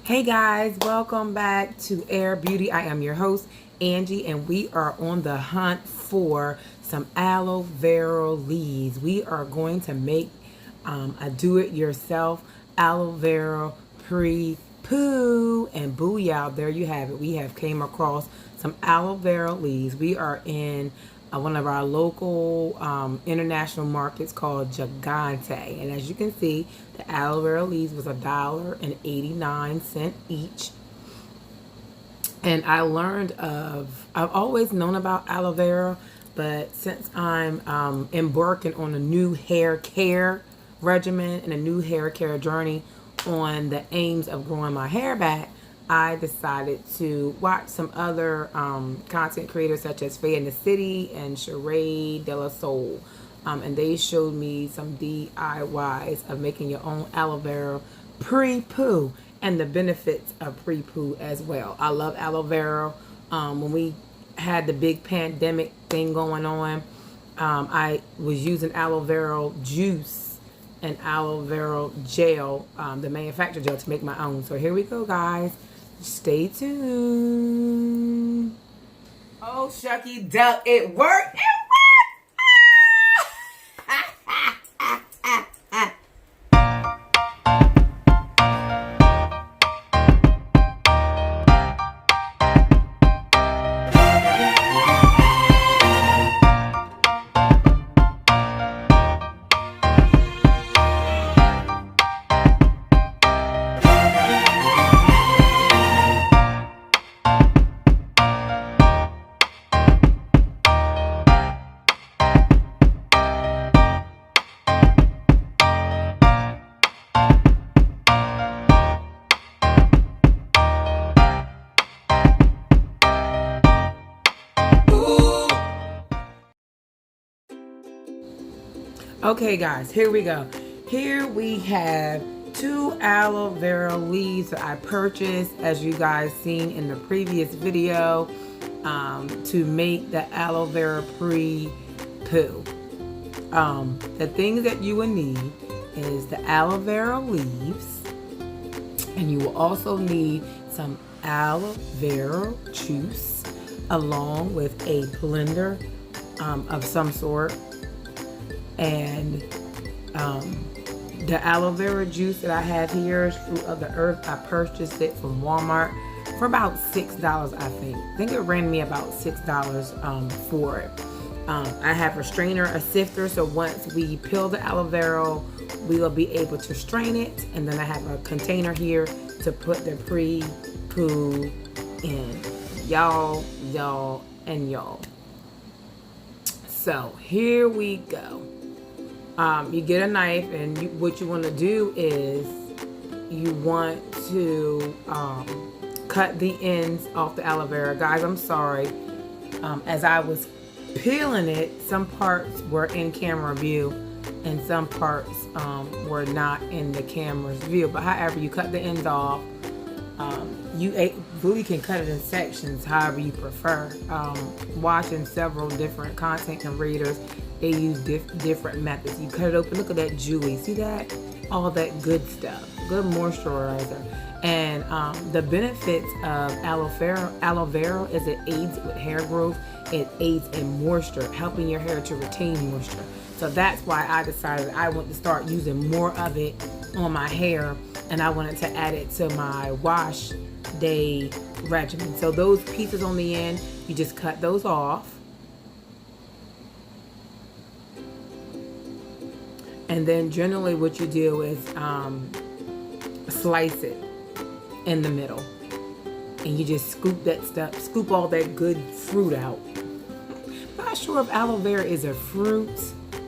Hey guys, welcome back to Air Beauty. I am your host, Angie, and we are on the hunt for some aloe vera leaves. We are going to make a do-it-yourself aloe vera pre poo, and booyah, there you have it. We have came across some aloe vera leaves. We are in one of our local international markets called Gigante, and as you can see, the aloe vera leaves was $1.89 each. And I've always known about aloe vera, but since I'm embarking on a new hair care regimen and a new hair care journey on the aims of growing my hair back, I decided to watch some other content creators such as FayeInTheCity and Sheree De La Soul. And they showed me some DIYs of making your own aloe vera pre-poo and the benefits of pre-poo as well. I love aloe vera. When we had the big pandemic thing going on, I was using aloe vera juice and aloe vera gel, the manufactured gel, to make my own. So here we go, guys. Stay tuned. Oh, shucky duck, it worked. Okay guys, here we go. Here we have 2 aloe vera leaves that I purchased, as you guys seen in the previous video, to make the aloe vera pre-poo. The things that you will need is the aloe vera leaves, and you will also need some aloe vera juice along with a blender of some sort. And the aloe vera juice that I have here is Fruit of the Earth. I purchased it from Walmart for about $6, I think. I think it ran me about $6 for it. I have a strainer, a sifter, so once we peel the aloe vera, we will be able to strain it. And then I have a container here to put the pre-poo in. Y'all, and y'all. So here we go. You get a knife, and what you want to do is you want to cut the ends off the aloe vera. Guys, I'm sorry. As I was peeling it, some parts were in camera view and some parts were not in the camera's view. But however you cut the ends off, you really can cut it in sections however you prefer. Watching several different content creators, they use different methods. You cut it open, look at that dewy, see that? All that good stuff, good moisturizer. And the benefits of aloe vera is it aids with hair growth, it aids in moisture, helping your hair to retain moisture. So that's why I decided I want to start using more of it on my hair, and I wanted to add it to my wash day regimen. So those pieces on the end, you just cut those off. And then generally what you do is slice it in the middle. And you just scoop that stuff, scoop all that good fruit out. I'm not sure if aloe vera is a fruit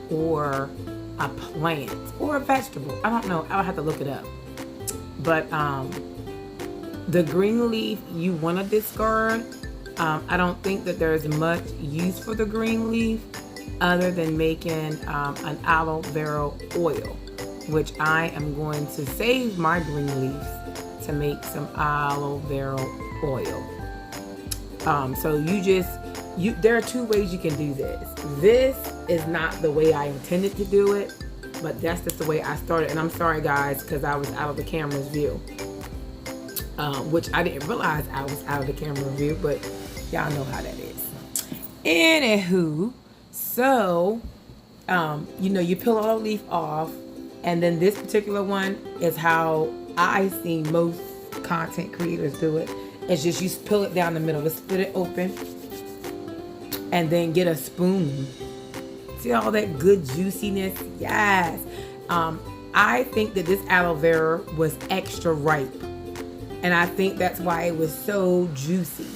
or a plant or a vegetable. I don't know. I'll have to look it up. But the green leaf you want to discard. I don't think that there's much use for the green leaf other than making an aloe vera oil, which I am going to save my green leaves to make some aloe vera oil. So there are 2 ways you can do this. This is not the way I intended to do it, but that's just the way I started. And I'm sorry guys, because I was out of the camera's view. which I didn't realize I was out of the camera review, but y'all know how that is. Anywho, so, you peel all the leaf off, and then this particular one is how I see most content creators do it. It's just you peel it down the middle, just split it open, and then get a spoon. See all that good juiciness? Yes. I think that this aloe vera was extra ripe, and I think that's why it was so juicy,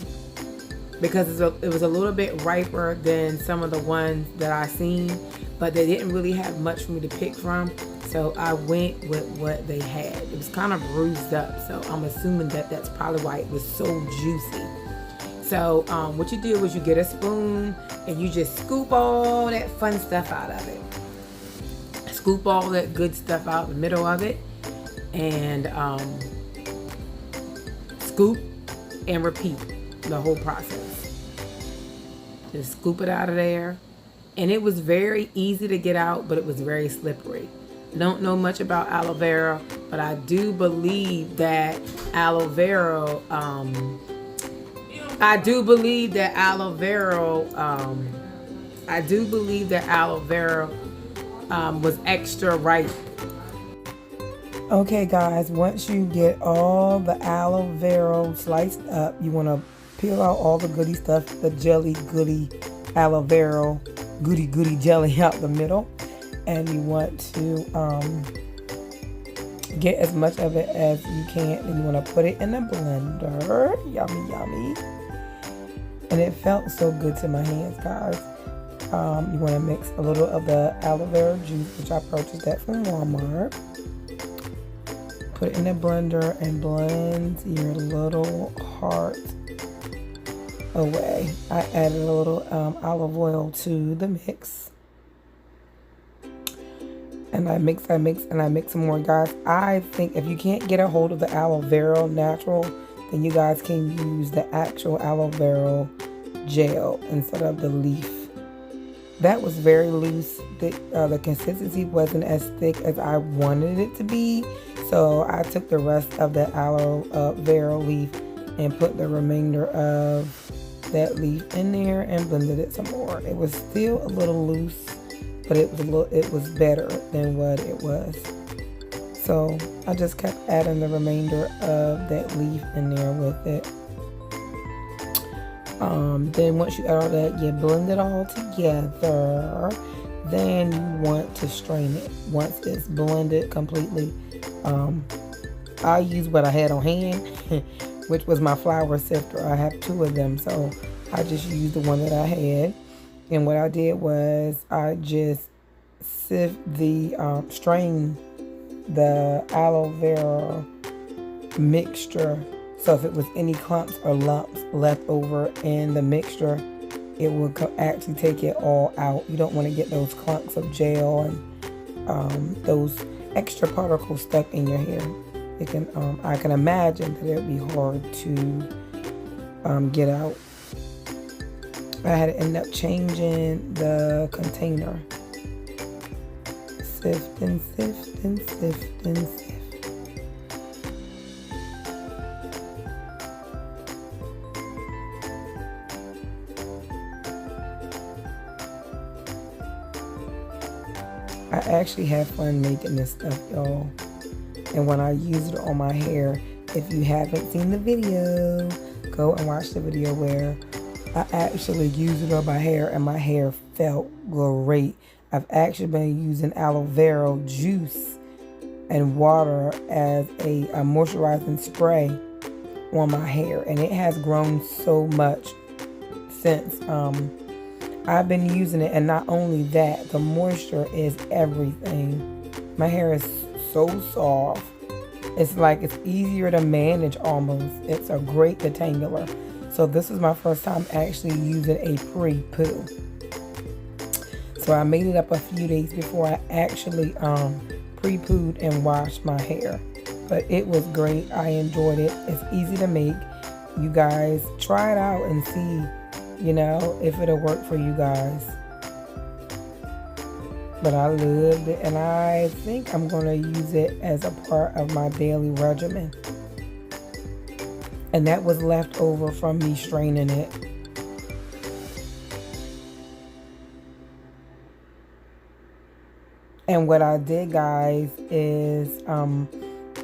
because it was a little bit riper than some of the ones that I seen, but they didn't really have much for me to pick from, so I went with what they had. It was kind of bruised up, so I'm assuming that that's probably why it was so juicy. So what you do is you get a spoon and you just scoop all that fun stuff out of it. Scoop all that good stuff out the middle of it, and scoop and repeat the whole process. Just scoop it out of there. And it was very easy to get out, but it was very slippery. I don't know much about aloe vera, but I do believe that aloe vera was extra ripe. Okay guys, once you get all the aloe vera sliced up, you want to peel out all the goody stuff, the jelly goody aloe vera goody jelly out the middle, and you want to get as much of it as you can, and you want to put it in a blender. Yummy. And it felt so good to my hands, guys. You want to mix a little of the aloe vera juice, which I purchased that from Walmart. Put it in a blender and blend your little heart away. I added a little olive oil to the mix. And I mix some more, guys. I think if you can't get a hold of the aloe vera natural, then you guys can use the actual aloe vera gel instead of the leaf. That was very loose. The consistency wasn't as thick as I wanted it to be. So I took the rest of the aloe vera leaf and put the remainder of that leaf in there and blended it some more. It was still a little loose, but it was better than what it was. So I just kept adding the remainder of that leaf in there with it. Then once you add all that, you blend it all together. Then you want to strain it. Once it's blended completely, I use what I had on hand, which was my flour sifter. I have two of them, so I just used the one that I had. And what I did was I just strain the aloe vera mixture. So if it was any clumps or lumps left over in the mixture, it will actually take it all out. You don't want to get those clumps of gel and those extra particles stuck in your hair. It can, I can imagine that it would be hard to get out. I had to end up changing the container. Sift and sift and sift and sift. I actually have fun making this stuff, y'all. And when I use it on my hair, if you haven't seen the video, go and watch the video where I actually used it on my hair and my hair felt great. I've actually been using aloe vera juice and water as a moisturizing spray on my hair, and it has grown so much since I've been using it. And not only that, the moisture is everything. My hair is so soft. It's like it's easier to manage almost. It's a great detangler. So this is my first time actually using a pre-poo. So I made it up a few days before I actually pre-pooed and washed my hair. But it was great. I enjoyed it. It's easy to make. You guys try it out and see, if it'll work for you guys. But I loved it, and I think I'm going to use it as a part of my daily regimen. And that was left over from me straining it. And what I did, guys, is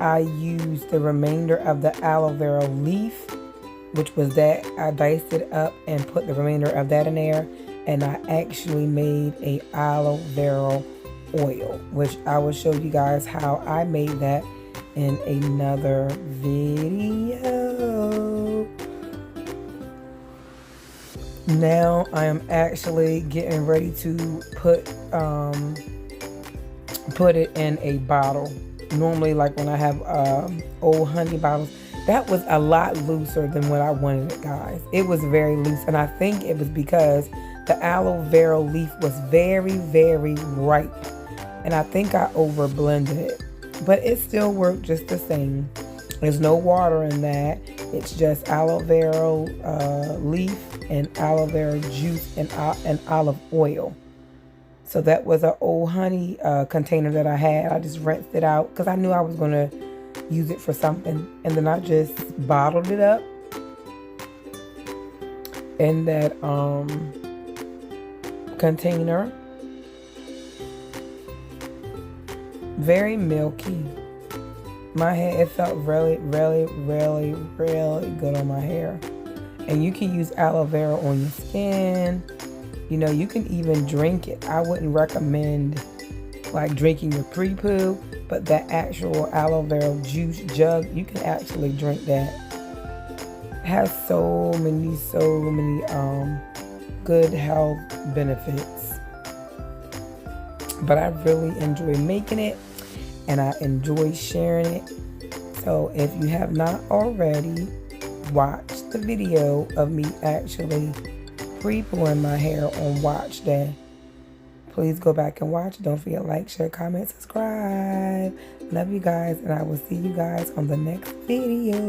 I used the remainder of the aloe vera leaf, which was that. I diced it up and put the remainder of that in there. And I actually made a aloe vera oil, which I will show you guys how I made that in another video. Now I am actually getting ready to put it in a bottle. Normally, like when I have old honey bottles, that was a lot looser than what I wanted it, guys. It was very loose, and I think it was because the aloe vera leaf was very, very ripe, and I think I over blended it, but it still worked just the same. There's no water in that. It's just aloe vera leaf and aloe vera juice and olive oil. So that was an old honey container that I had. I just rinsed it out because I knew I was going to use it for something. And then I just bottled it up in that container. Very milky. My hair, it felt really, really, really, really good on my hair. And you can use aloe vera on your skin. You know, you can even drink it. I wouldn't recommend like drinking your pre-poo, but that actual aloe vera juice jug, you can actually drink that. It has so many good health benefits. But I really enjoy making it, and I enjoy sharing it. So if you have not already, watch the video of me actually pre-pooing my hair on watch day. Please go back and watch. Don't forget to like, share, comment, subscribe. Love you guys, and I will see you guys on the next video.